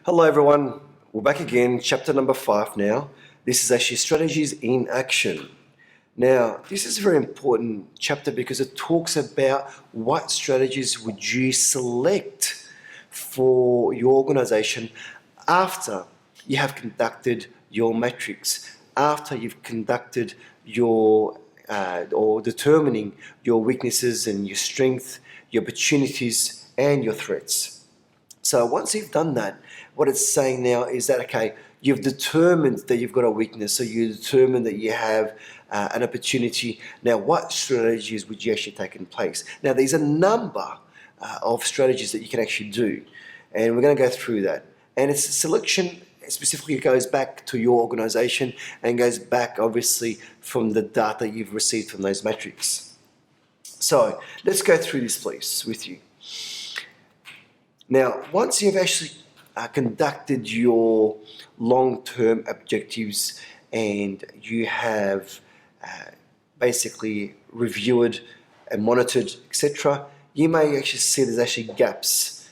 Hello everyone, we're back again, chapter number 5 now. This is actually strategies in action. Now, this is a very important chapter because it talks about what strategies would you select for your organization after you have conducted your matrix, after you've conducted your or determining your weaknesses and your strength, your opportunities and your threats. So once you've done that, what it's saying now is that, okay, you've determined that you've got a weakness, so you determine that you have an opportunity. Now, what strategies would you actually take in place? Now, there's a number of strategies that you can actually do, and we're going to go through that. And it's a selection specifically goes back to your organization and goes back, obviously, from the data you've received from those metrics. So let's go through this, please, with you. Now, once you've actually conducted your long-term objectives and you have basically reviewed and monitored, etc., you may actually see there's actually gaps.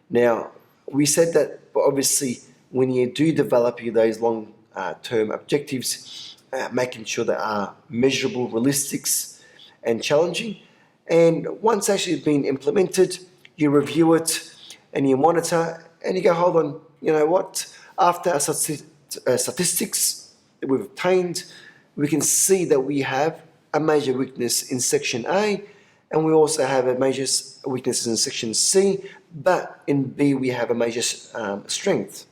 Now, we said that obviously when you do develop those long-term objectives, making sure they are measurable, realistic, and challenging. And once actually been implemented, you review it and you monitor and you go, hold on, you know what? After our statistics that we've obtained, we can see that we have a major weakness in section A and we also have a major weakness in section C, but in B we have a major strength.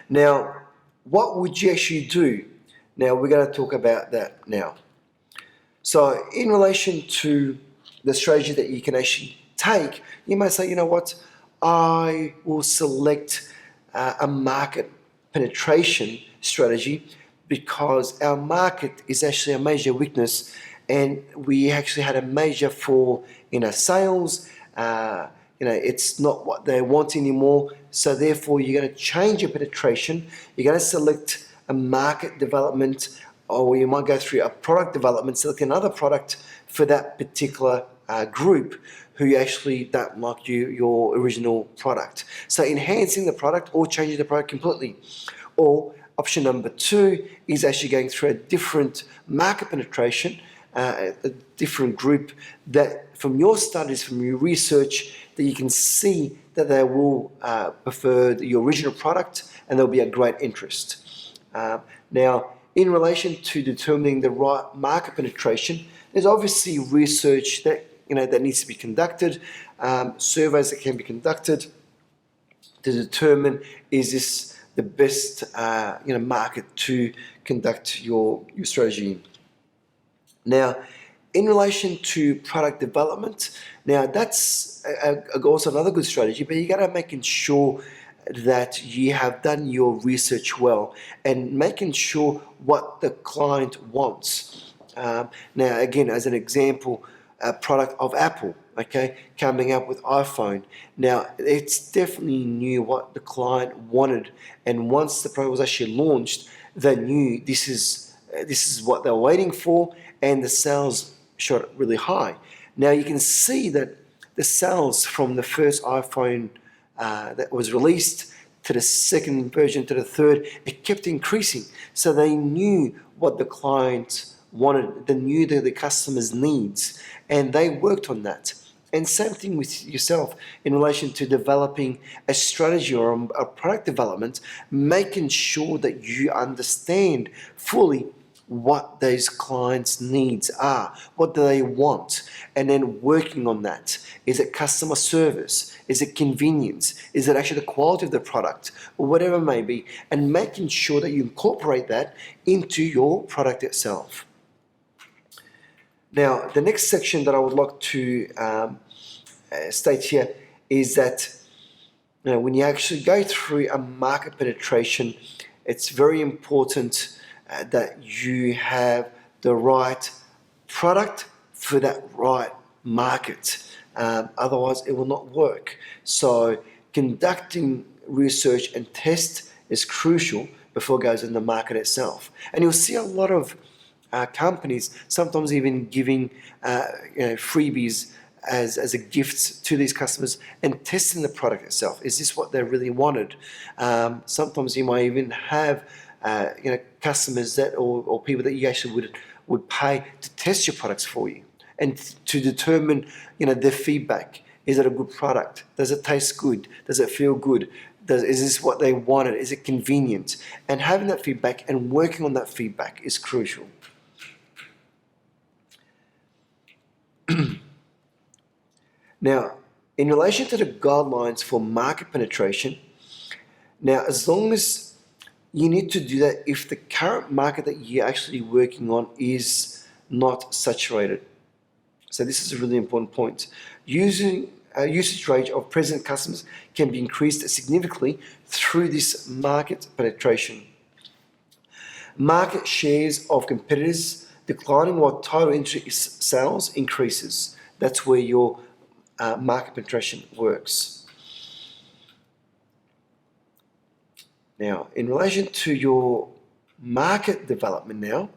Now, what would you actually do? Now, we're going to talk about that now. So in relation to the strategy that you can actually take, you might say, you know what, I will select a market penetration strategy because our market is actually a major weakness and we actually had a major fall in our sales. It's not what they want anymore, so therefore you're going to change your penetration. You're going to select a market development, or you might go through a product development, select another product for that particular group who actually don't like your original product. So enhancing the product or changing the product completely. Or option number 2 is actually going through a different market penetration, a different group that from your studies, from your research, that you can see that they will prefer your original product and there'll be a great interest. Now, in relation to determining the right market penetration, there's obviously research that that needs to be conducted, surveys that can be conducted to determine is this the best market to conduct your strategy in. Now, in relation to product development, now that's also another good strategy, but you got to making sure that you have done your research well and making sure what the client wants. Now, again, as an example, a product of Apple, okay, coming up with iPhone. Now, it's definitely knew what the client wanted, and once the product was actually launched, they knew this is what they were waiting for, and the sales shot really high. Now, you can see that the sales from the first iPhone that was released to the second version to the third, it kept increasing. So they knew what the client wanted, they knew the customer's needs, and they worked on that. And same thing with yourself in relation to developing a strategy or a product development, making sure that you understand fully what those clients' needs are, what do they want, and then working on that. Is it customer service? Is it convenience? Is it actually the quality of the product? Or whatever it may be, and making sure that you incorporate that into your product itself. Now, the next section that I would like to state here is that when you actually go through a market penetration, it's very important that you have the right product for that right market. Otherwise, it will not work. So conducting research and test is crucial before it goes in the market itself. And you'll see a lot of companies sometimes even giving freebies as a gift to these customers, and testing the product itself. Is this what they really wanted? Sometimes you might even have customers that or people that you actually would pay to test your products for you and to determine their feedback. Is it a good product? Does it taste good? Does it feel good? Is this what they wanted? Is it convenient? And having that feedback and working on that feedback is crucial. Now, in relation to the guidelines for market penetration, now as long as you need to do that if the current market that you're actually working on is not saturated. So this is a really important point. Usage rate of present customers can be increased significantly through this market penetration. Market shares of competitors declining while total industry sales increases. That's where your market penetration works. Now, in relation to your market development now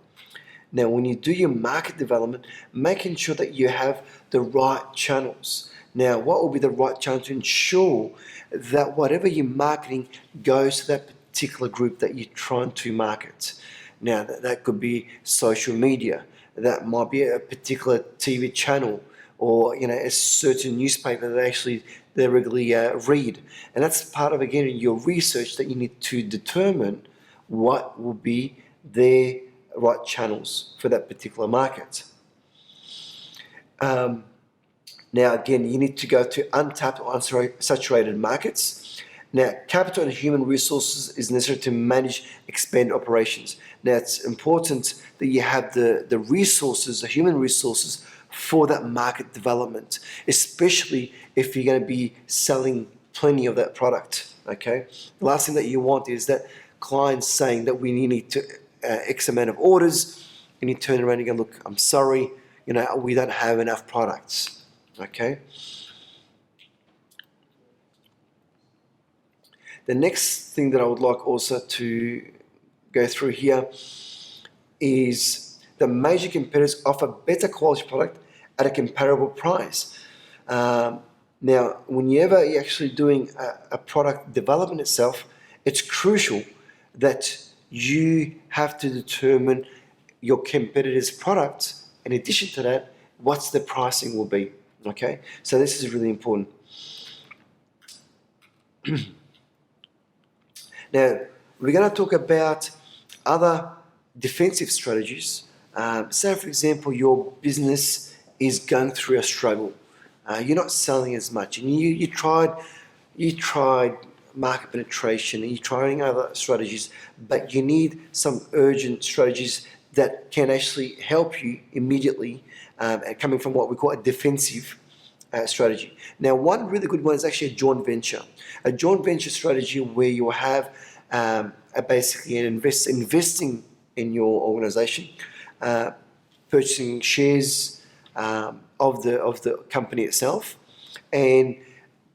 when you do your market development, making sure that you have the right channels. Now, what will be the right channel to ensure that whatever you're marketing goes to that particular group that you're trying to market? Now, that could be social media. That might be a particular TV channel or a certain newspaper that they regularly read. And that's part of, again, your research that you need to determine what will be their right channels for that particular market. Now, again, you need to go to untapped or unsaturated markets. Now, capital and human resources is necessary to manage, expand operations. Now, it's important that you have the resources, the human resources for that market development, especially if you're going to be selling plenty of that product, okay? The last thing that you want is that clients saying that we need to X amount of orders, and you turn around and go, look, I'm sorry, we don't have enough products, okay? The next thing that I would like also to go through here is the major competitors offer better quality product at a comparable price. Now, whenever you're actually doing a product development itself, it's crucial that you have to determine your competitor's products. In addition to that, what's the pricing will be, okay? So this is really important. Now, we're going to talk about other defensive strategies. Say, for example, your business is going through a struggle. You're not selling as much, and you tried market penetration, and you're trying other strategies, but you need some urgent strategies that can actually help you immediately, coming from what we call a defensive strategy. Now, one really good one is actually a joint venture. A joint venture strategy where you have basically investing in your organization, purchasing shares of the company itself, and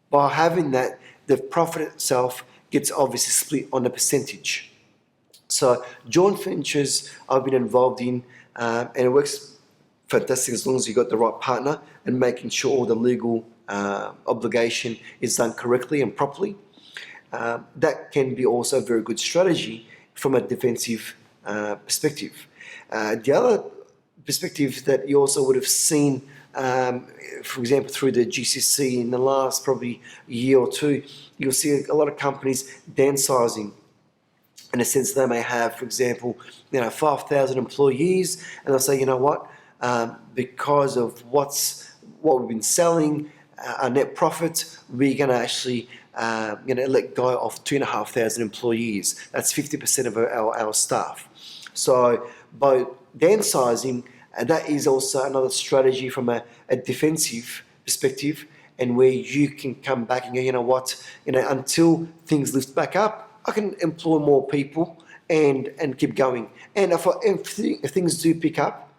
by having that, the profit itself gets obviously split on a percentage. So joint ventures I've been involved in, and it works fantastic as long as you've got the right partner and making sure all the legal obligation is done correctly and properly. That can be also a very good strategy from a defensive perspective. The other perspective that you also would have seen, for example, through the GCC in the last probably year or two, you'll see a lot of companies downsizing. In a sense, they may have, for example, 5,000 employees, and they'll say, you know what, because of what we've been selling, our net profit, we're going to actually let go of 2,500 employees. That's 50% of our staff. So by downsizing, that is also another strategy from a defensive perspective, and where you can come back and go, you know what, until things lift back up, I can employ more people and keep going. And if things do pick up,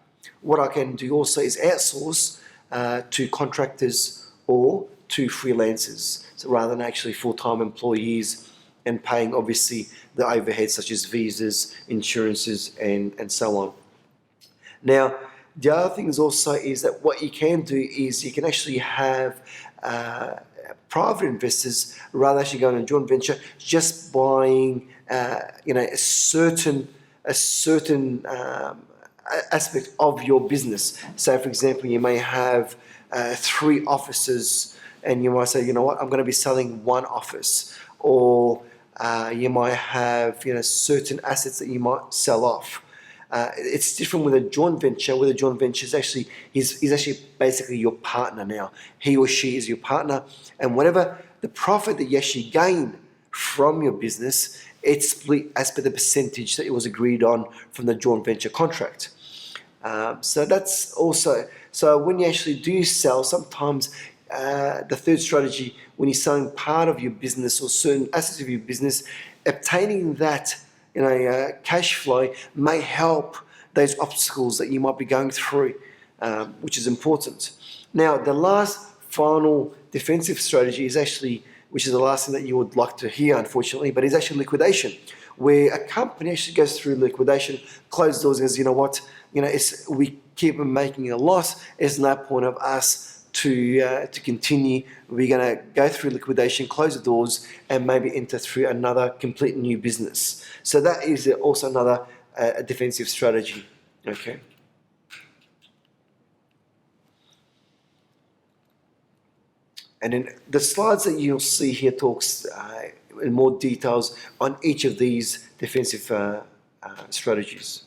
what I can do also is outsource to contractors or to freelancers, so rather than actually full-time employees and paying obviously the overheads such as visas, insurances, and so on. Now, The other thing is also is that what you can do is you can actually have private investors rather actually going in a joint venture, just buying a certain aspect of your business. So, for example, you may have 3 offices, and you might say, you know what, I'm going to be selling one office, or you might have certain assets that you might sell off. It's different with a joint venture. With a joint venture, he's actually basically your partner now. He or she is your partner, and whatever the profit that you actually gain from your business, it's split as per the percentage that it was agreed on from the joint venture contract. So that's also, so when you actually do sell, sometimes the third strategy, when you're selling part of your business or certain assets of your business, obtaining that cash flow may help those obstacles that you might be going through, which is important. Now, the last final defensive strategy is actually, which is the last thing that you would like to hear, unfortunately, but is actually liquidation, where a company actually goes through liquidation, closes doors, and says, you know what, we keep making a loss. There's no point of us to continue. We're going to go through liquidation, close the doors, and maybe enter through another complete new business. So that is also another defensive strategy. Okay. And then the slides that you'll see here talks in more details on each of these defensive strategies.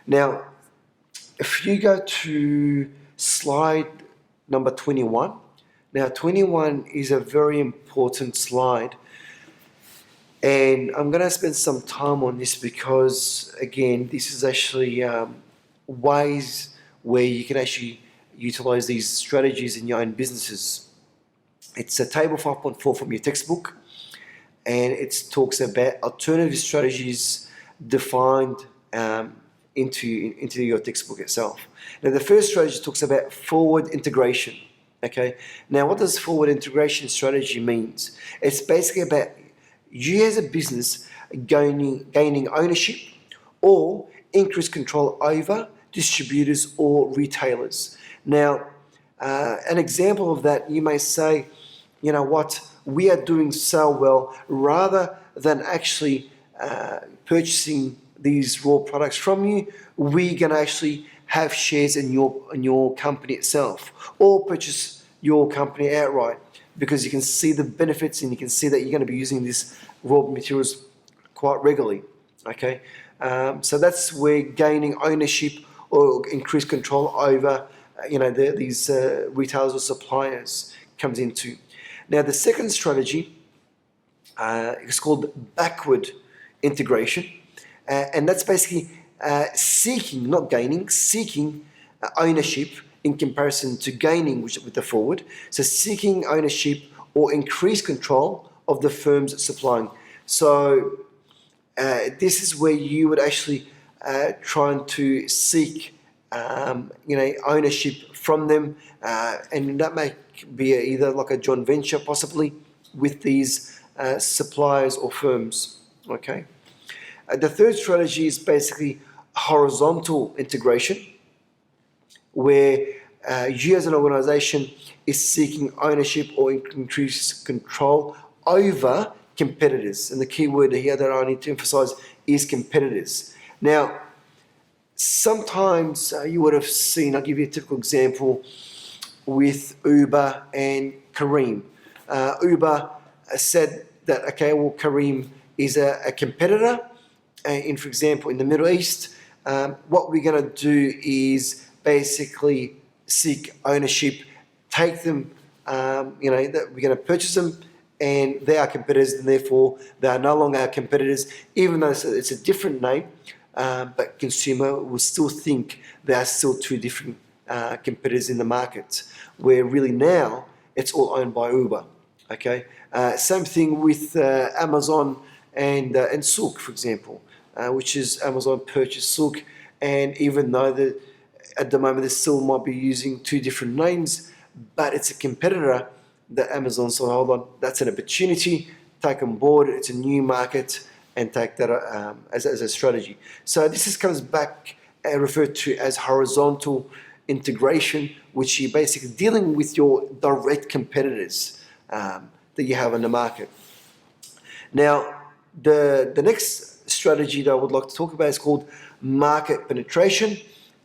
Now, if you go to slide number 21, now 21 is a very important slide, and I'm going to spend some time on this because, again, this is actually ways where you can actually utilize these strategies in your own businesses. It's a table 5.4 from your textbook, and it talks about alternative strategies defined into your textbook itself. Now, the first strategy talks about forward integration. Okay. Now, what does forward integration strategy means? It's basically about you as a business gaining ownership or increased control over distributors or retailers. Now, an example of that, you may say, you know what, we are doing so well, rather than actually purchasing these raw products from you, we're going to actually have shares in your company itself, or purchase your company outright, because you can see the benefits and you can see that you're going to be using these raw materials quite regularly. Okay, so that's where gaining ownership or increased control over these retailers or suppliers comes into. Now, the second strategy is called backward integration, and that's basically seeking, not gaining, seeking ownership in comparison to gaining with the forward. So seeking ownership or increased control of the firms supplying. So this is where you would actually trying to seek ownership from them, and that may be either like a joint venture possibly with these suppliers or firms. Okay. The third strategy is basically horizontal integration, where you as an organization is seeking ownership or increased control over competitors. And the key word here that I need to emphasize is competitors. Now, sometimes you would have seen, I'll give you a typical example with Uber and Kareem. Uber said that, okay, well, Kareem is a competitor for example, in the Middle East. What we're going to do is basically seek ownership, take them, that we're going to purchase them, and they are competitors, and therefore they are no longer our competitors, even though it's a different name, but consumer will still think there are still two different competitors in the market, where really now it's all owned by Uber. Okay, same thing with Amazon and Souk, for example, which is Amazon purchased Souk, and even though at the moment they still might be using two different names, but it's a competitor that Amazon saw, hold on, that's an opportunity, take on board. It's a new market, and take that as a strategy. So this comes back referred to as horizontal integration, which you're basically dealing with your direct competitors that you have in the market. Now, the next strategy that I would like to talk about is called market penetration.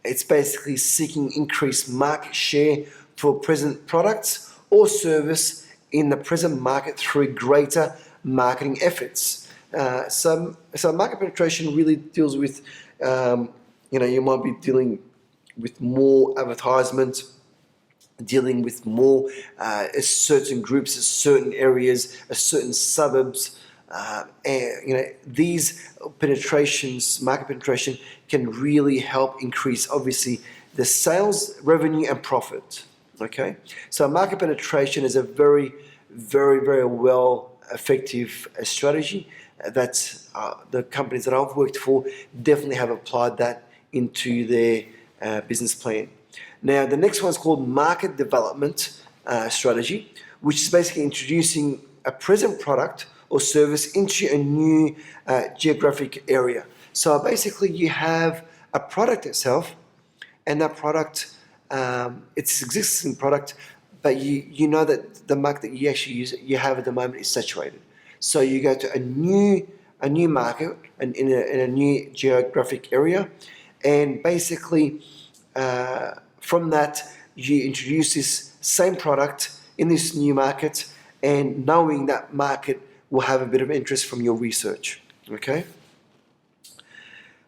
It's basically seeking increased market share for present products or service in the present market through greater marketing efforts. So market penetration really deals with, you might be dealing with more advertisement, dealing with more certain groups, certain areas, certain suburbs. And these penetrations, market penetration, can really help increase, obviously, the sales, revenue, and profit. Okay, so market penetration is a very, very, very well effective strategy that the companies that I've worked for definitely have applied that into their business plan. Now, the next one is called market development strategy, which is basically introducing a present product or service into a new geographic area. So basically, you have a product itself, and that product, it's an existing product, but you know that the market that you have at the moment is saturated. So you go to a new market and in a new geographic area, and basically from that you introduce this same product in this new market, and knowing that market will have a bit of interest from your research. Okay,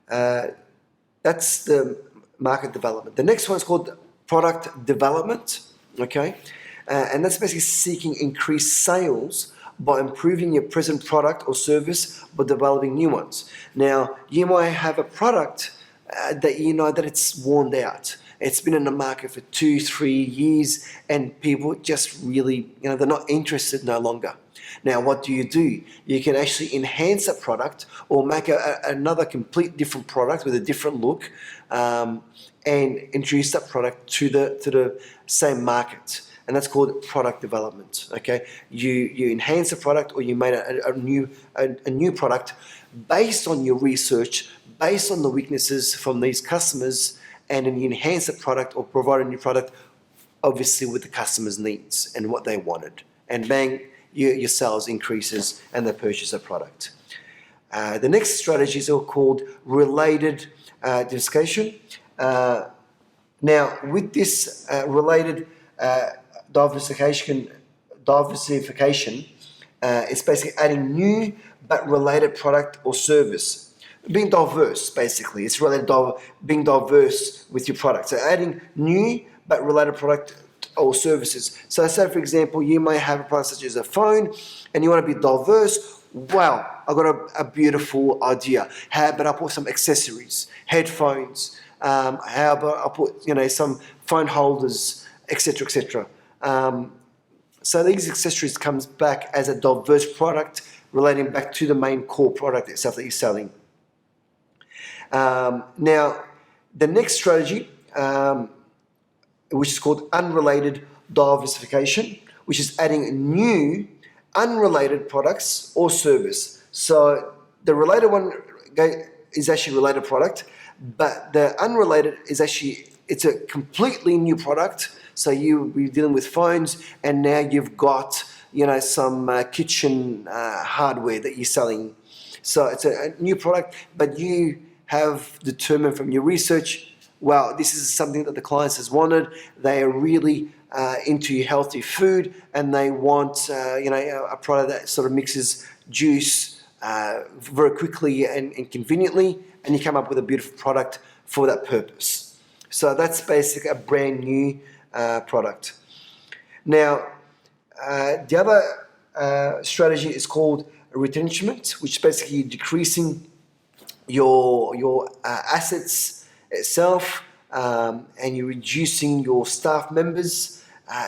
that's the market development. The next one is called product development. Okay, and that's basically seeking increased sales by improving your present product or service, but developing new ones. Now, you might have a product that you know that it's worn out. It's been in the market for 2-3 years, and people just really, they're not interested no longer. Now, what do? You can actually enhance that product or make another complete different product with a different look, and introduce that product to the same market. And that's called product development. Okay, you enhance a product, or you made a new product based on your research, based on the weaknesses from these customers, and then you enhance the product or provide a new product, obviously with the customer's needs and what they wanted. And bang, your sales increases and they purchase a product. The next strategies are called related diversification. Now, with this related diversification, it's basically adding new but related product or service. Being diverse, basically. It's related being diverse with your product. So adding new but related product or services. So say, for example, you may have a product such as a phone, and you want to be diverse. Wow, I've got a beautiful idea. How about I put some accessories, headphones, how about I put some phone holders, etc., etc. So these accessories comes back as a diverse product relating back to the main core product itself that you're selling. Now, the next strategy, which is called unrelated diversification, which is adding new unrelated products or service. So the related one is actually related product, but the unrelated is actually, it's a completely new product. So you'll be dealing with phones, and now you've got some kitchen hardware that you're selling. So it's a new product, but you have determined from your research, well, this is something that the clients has wanted. They are really into healthy food, and they want a product that sort of mixes juice very quickly and conveniently, and you come up with a beautiful product for that purpose. So that's basically a brand new product. Now, the other strategy is called retrenchment, which is basically decreasing your assets itself, and you're reducing your staff members.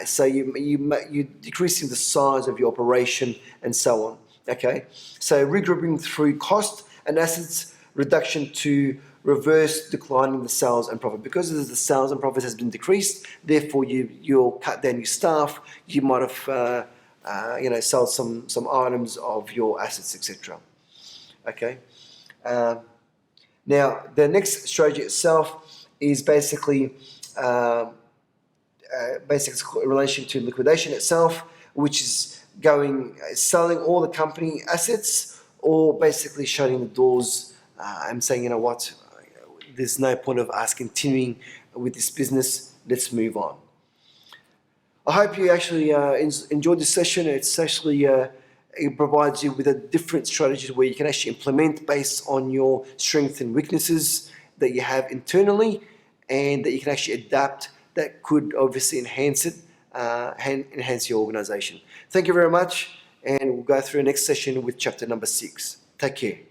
So you're decreasing the size of your operation and so on. Okay, so regrouping through cost and assets reduction to reverse decline in the sales and profit. Because the sales and profit has been decreased, therefore you'll cut down your staff. You might have sell some items of your assets, etc. Okay. Now, the next strategy itself is basically in relation to liquidation itself, which is selling all the company assets, or basically shutting the doors and saying, you know what, there's no point of us continuing with this business. Let's move on. I hope you actually enjoyed this session. It provides you with a different strategy where you can actually implement based on your strengths and weaknesses that you have internally, and that you can actually adapt. That could obviously enhance your organization. Thank you very much, and we'll go through the next session with chapter number 6. Take care.